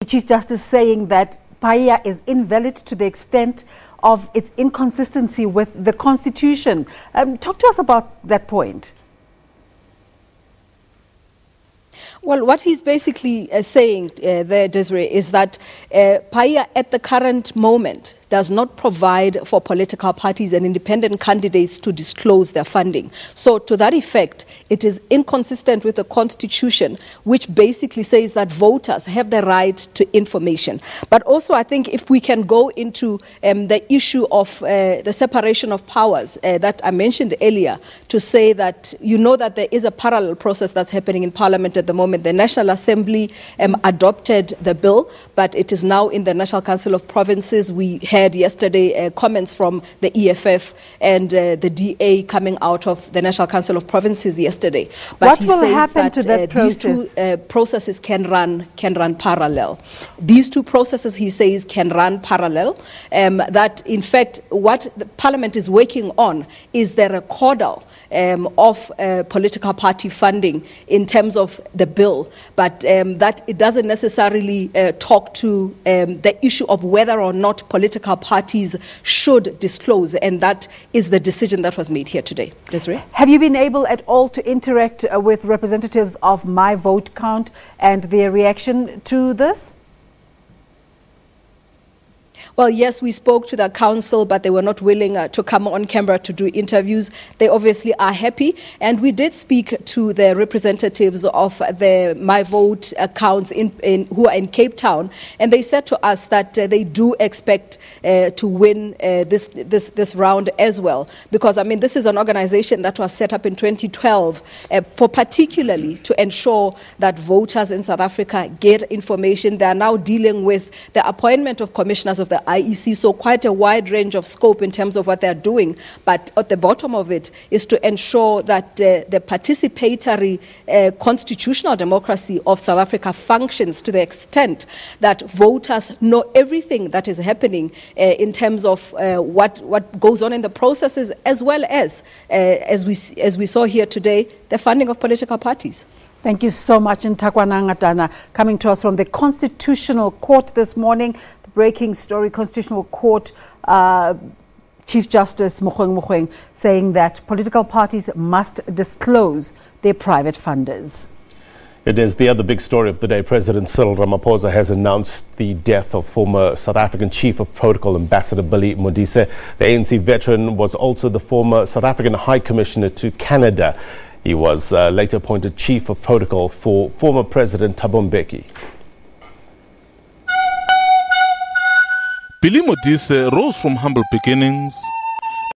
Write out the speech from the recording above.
Chief Justice saying that PAIA is invalid to the extent of its inconsistency with the Constitution. Talk to us about that point. Well, what he's basically saying there, Desiree, is that PAIA at the current moment does not provide for political parties and independent candidates to disclose their funding. So to that effect, it is inconsistent with the Constitution, which basically says that voters have the right to information. But also, I think if we can go into the issue of the separation of powers that I mentioned earlier, to say that you know that there is a parallel process that's happening in Parliament at the moment. The National Assembly adopted the bill, but it is now in the National Council of Provinces. We had yesterday comments from the EFF and the DA coming out of the National Council of Provinces yesterday. But what will happen to that these two processes can run parallel. These two processes, he says, can run parallel. That in fact, what the Parliament is working on is the recordal of political party funding in terms of the bill, but that it doesn't necessarily talk to the issue of whether or not political parties should disclose, and that is the decision that was made here today. Desiree? Have you been able at all to interact with representatives of My Vote Count and their reaction to this? Well, yes, we spoke to the council, but they were not willing to come on camera to do interviews. They obviously are happy. And we did speak to the representatives of the My Vote accounts who are in Cape Town. And they said to us that they do expect to win this round as well. Because, I mean, this is an organization that was set up in 2012 for particularly to ensure that voters in South Africa get information. They are now dealing with the appointment of commissioners of the IEC, so quite a wide range of scope in terms of what they're doing. But at the bottom of it is to ensure that the participatory constitutional democracy of South Africa functions to the extent that voters know everything that is happening in terms of what goes on in the processes, as well as we saw here today, the funding of political parties. Thank you so much, Ntakwana Ngatana, coming to us from the Constitutional Court this morning. Breaking story, Constitutional Court, Chief Justice Mogoeng saying that political parties must disclose their private funders. It is the other big story of the day. President Cyril Ramaphosa has announced the death of former South African Chief of Protocol Ambassador Billy Modise. The ANC veteran was also the former South African High Commissioner to Canada. He was later appointed Chief of Protocol for former President Thabo Mbeki. Billy Modise rose from humble beginnings